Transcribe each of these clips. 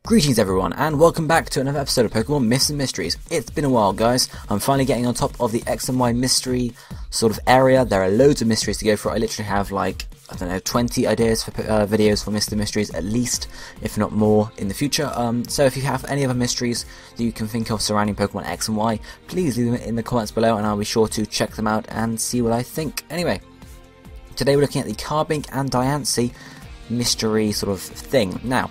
Greetings everyone, and welcome back to another episode of Pokemon Myths and Mysteries. It's been a while, guys. I'm finally getting on top of the X and Y mystery sort of area. There are loads of mysteries to go for. I literally have like, I don't know, 20 ideas for videos for Myths and Mysteries at least, if not more, in the future. So if you have any other mysteries that you can think of surrounding Pokemon X and Y, please leave them in the comments below and I'll be sure to check them out and see what I think. Anyway, today we're looking at the Carbink and Diancie mystery sort of thing. Now,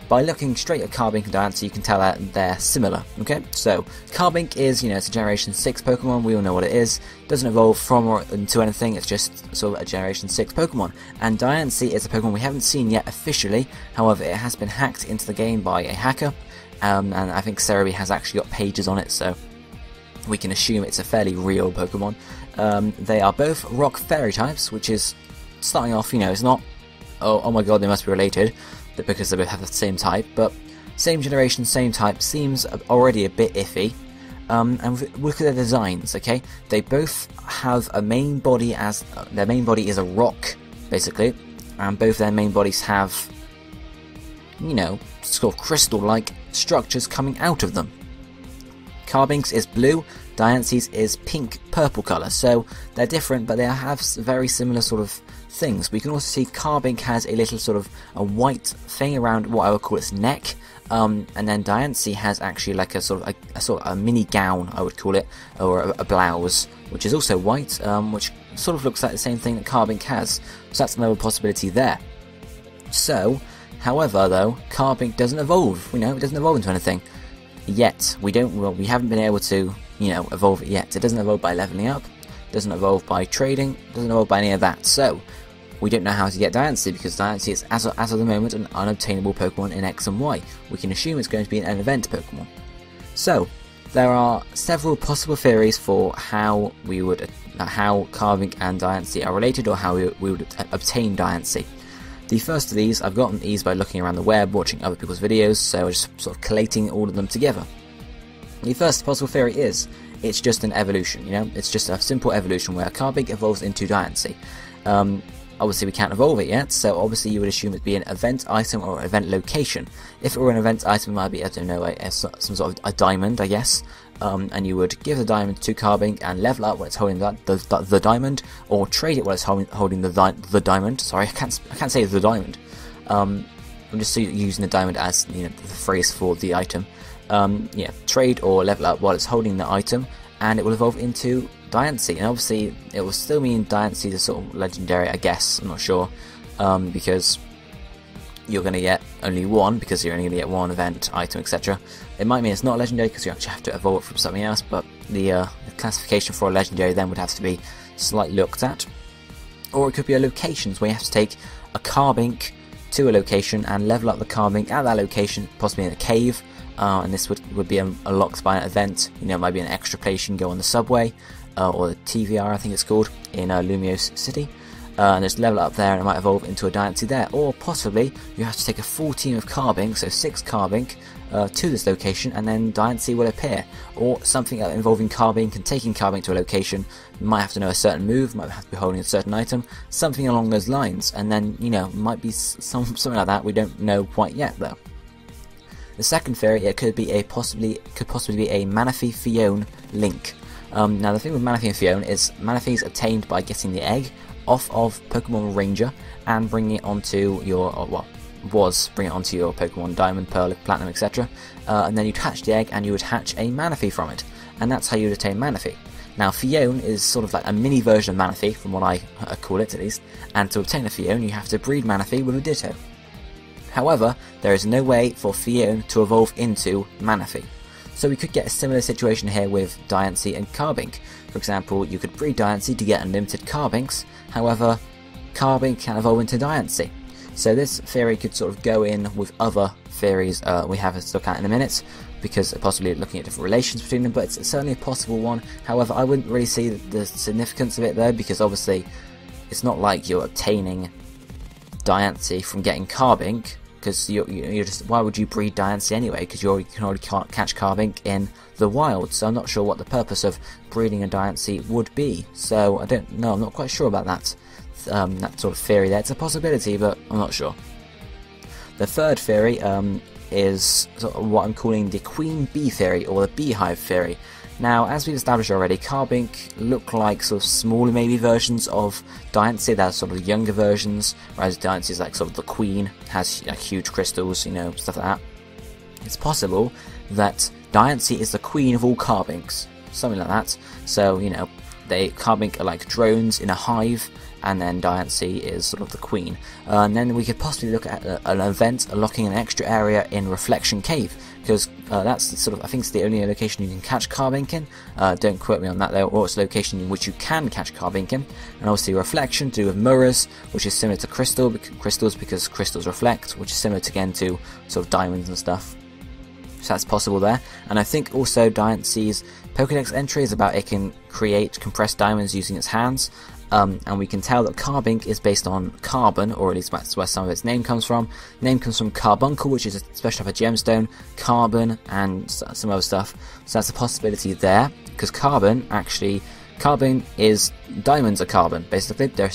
by looking straight at Carbink and Diancie, you can tell that they're similar, okay? So, Carbink is, it's a Generation 6 Pokemon, we all know what it is. Doesn't evolve from or into anything, it's just sort of a Generation 6 Pokemon. And Diancie is a Pokemon we haven't seen yet officially, however it has been hacked into the game by a hacker, and I think Cerebi has actually got pages on it, so we can assume it's a fairly real Pokemon. They are both Rock Fairy types, which is, starting off, it's not, oh my god, they must be related, because they both have the same type, but same generation, same type seems already a bit iffy. And look at their designs, okay? They both have a main body as their main body is a rock, basically, and both their main bodies have, sort of crystal-like structures coming out of them. Carbink's is blue, Diancie's is pink-purple colour, so they're different, but they have very similar sort of things. We can also see Carbink has a little sort of a white thing around what I would call its neck, and then Diancie has actually like a sort of a mini gown, I would call it, or a blouse, which is also white, which sort of looks like the same thing that Carbink has. So that's another possibility there. So, however, though, Carbink doesn't evolve. It doesn't evolve into anything yet. We haven't been able to, evolve it yet. It doesn't evolve by leveling up. Doesn't evolve by trading, doesn't evolve by any of that, so we don't know how to get Diancie because Diancie is, as of the moment, an unobtainable Pokemon in X and Y. We can assume it's going to be an event Pokemon. So, there are several possible theories for how Carbink and Diancie are related, or how we would obtain Diancie. The first of these, I've gotten these by looking around the web, watching other people's videos, so I'm just sort of collating all of them together. The first possible theory is, it's just an evolution, it's just a simple evolution where Carbink evolves into Diancie. Obviously we can't evolve it yet, so obviously you would assume it'd be an event item or event location. If it were an event item, it might be, I don't know, some sort of a diamond, I guess, and you would give the diamond to Carbink and level up when it's holding the diamond, or trade it while it's holding the diamond. Sorry, I can't say the diamond. I'm just using the diamond as the phrase for the item. Trade or level up while it's holding the item, and it will evolve into Diancie. And obviously, it will still mean Diancie is sort of legendary, I guess. I'm not sure, because you're going to get only one, because you're only going to get one event item, etc. It might mean it's not legendary because you actually have to evolve it from something else, but the classification for a legendary then would have to be slightly looked at. Or it could be a locations where you have to take a Carbink to a location and level up the Carbink at that location, possibly in a cave. And this would be unlocked by an event. It might be an extra place you can go on the subway, or the TVR I think it's called, in Lumiose City, and just level up there and it might evolve into a Diancie there. Or possibly you have to take a full team of Carbink, so 6 Carbink, to this location, and then Diancie will appear. Or something involving Carbink and taking Carbink to a location. You might have to know a certain move, might have to be holding a certain item, something along those lines, and then might be something like that. We don't know quite yet though. The second theory, it could possibly be a Manaphy-Phione link. Now the thing with Manaphy and Phione is Manaphy is obtained by getting the egg off of Pokemon Ranger and bringing it onto your, bring it onto your Pokemon Diamond, Pearl, Platinum, etc. And then you'd hatch the egg and you would hatch a Manaphy from it, and that's how you would attain Manaphy. Now Phione is sort of like a mini version of Manaphy, from what I call it at least, and to obtain a Phione you have to breed Manaphy with a Ditto. However, there is no way for Phione to evolve into Manaphy. So we could get a similar situation here with Diancie and Carbink. For example, you could breed Diancie to get unlimited Carbinks, however, Carbink can evolve into Diancie. So this theory could sort of go in with other theories we have to look at in a minute, because possibly looking at different relations between them, but it's certainly a possible one. However, I wouldn't really see the significance of it though, because obviously it's not like you're obtaining Diancie from getting Carbink, because you're just, why would you breed Diancie anyway, because you can already catch Carbink in the wild, so I'm not sure what the purpose of breeding a Diancie would be, so I don't know, I'm not quite sure about that sort of theory there. It's a possibility, but I'm not sure. The third theory is sort of what I'm calling the queen bee theory, or the beehive theory. Now, as we've established already, Carbink look like sort of smaller maybe versions of Diancie. They're sort of younger versions, whereas Diancie is like sort of the queen, has like huge crystals, you know, stuff like that. It's possible that Diancie is the queen of all Carbinks, something like that. So, you know, Carbink are like drones in a hive, and then Diancie is sort of the queen. And then we could possibly look at an event unlocking an extra area in Reflection Cave, because that's sort of, I think it's the only location you can catch Carbink in. Don't quote me on that though, or it's a location in which you can catch Carbink in. And obviously Reflection to do with mirrors, which is similar to crystals because crystals reflect, which is similar to, again, to sort of diamonds and stuff. So that's possible there. And I think also Diancie's Pokédex entry is about it can create compressed diamonds using its hands. And we can tell that Carbink is based on carbon, or at least that's where some of its name comes from. Name comes from carbuncle, which is a special type of gemstone, carbon, and some other stuff. So that's a possibility there, because carbon is, diamonds are carbon, basically. They're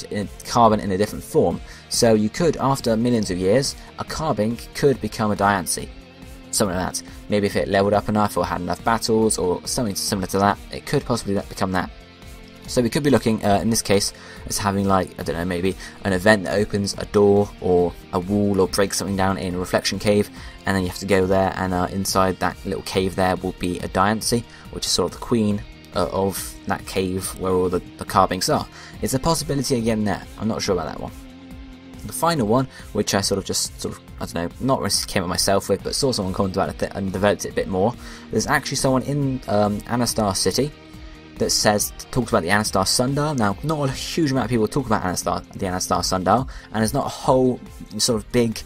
carbon in a different form. So you could, after millions of years, a Carbink could become a Diancie. Something like that. Maybe if it leveled up enough, or had enough battles, or something similar to that, it could possibly become that. So we could be looking, in this case, as having like, I don't know, maybe an event that opens a door or a wall or breaks something down in a Reflection Cave, and then you have to go there, and inside that little cave there will be a Diancie, which is sort of the queen of that cave where all the Carbinks are. It's a possibility again there. I'm not sure about that one. The final one, which I I don't know, not really came up myself with, but saw someone comment about it and developed it a bit more. There's actually someone in Anastar City that talks about the Anastar Sundial. Now, not a huge amount of people talk about the Anastar Sundial, and there's not a whole sort of big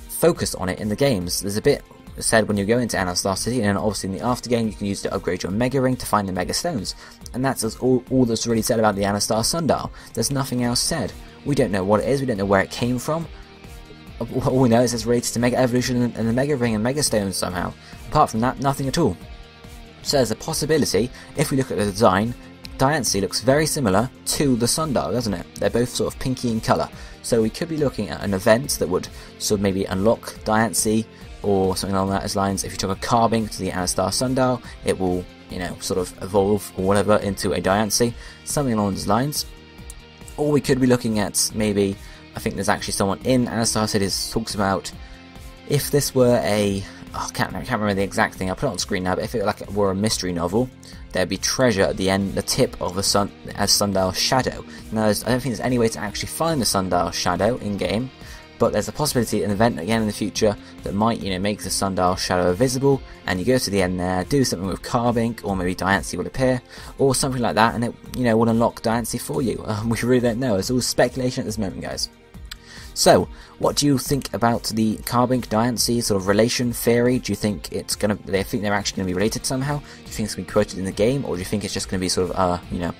focus on it in the games. There's a bit said when you go into Anastar City, and then obviously in the after game you can use it to upgrade your Mega Ring to find the Mega Stones. And that's all that's really said about the Anastar Sundial. There's nothing else said. We don't know what it is, we don't know where it came from. All we know is it's related to Mega Evolution and the Mega Ring and Mega Stones somehow. Apart from that, nothing at all. So there's a possibility, if we look at the design, Diancie looks very similar to the Sundial, doesn't it? They're both sort of pinky in colour. So we could be looking at an event that would sort of maybe unlock Diancie, or something along those lines. If you took a Carbink to the Anastar Sundial, it will, you know, sort of evolve or whatever into a Diancie, something along those lines. Or we could be looking at maybe, I think there's actually someone in Anastar City that talks about, if this were a, I can't remember the exact thing, I'll put it on screen now, but if it were a mystery novel, there'd be treasure at the end, the tip of the Sundial Shadow. Now, I don't think there's any way to actually find the Sundial Shadow in-game, but there's a possibility, an event again in the future that might, you know, make the Sundial Shadow visible, and you go to the end there, do something with Carbink, or maybe Diancie will appear, or something like that, and it, you know, will unlock Diancie for you. We really don't know. It's all speculation at this moment, guys. So, what do you think about the Carbink-Diancie sort of relation theory? Do you think it's gonna? They think they're actually gonna be related somehow? Do you think it's gonna be quoted in the game, or do you think it's just gonna be sort of you know,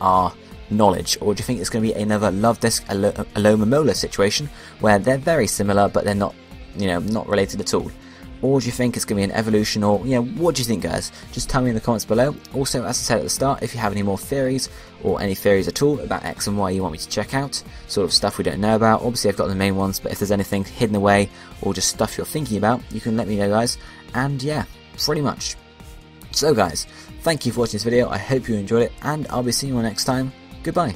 our knowledge, or do you think it's gonna be another Love Disc Alomomola situation where they're very similar but they're not, you know, not related at all? Or do you think it's going to be an evolution, or, you know, what do you think, guys? Just tell me in the comments below. Also, as I said at the start, if you have any more theories, or any theories at all about X and Y you want me to check out, sort of stuff we don't know about, obviously I've got the main ones, but if there's anything hidden away, or just stuff you're thinking about, you can let me know, guys. And yeah, pretty much. So guys, thank you for watching this video, I hope you enjoyed it, and I'll be seeing you all next time. Goodbye.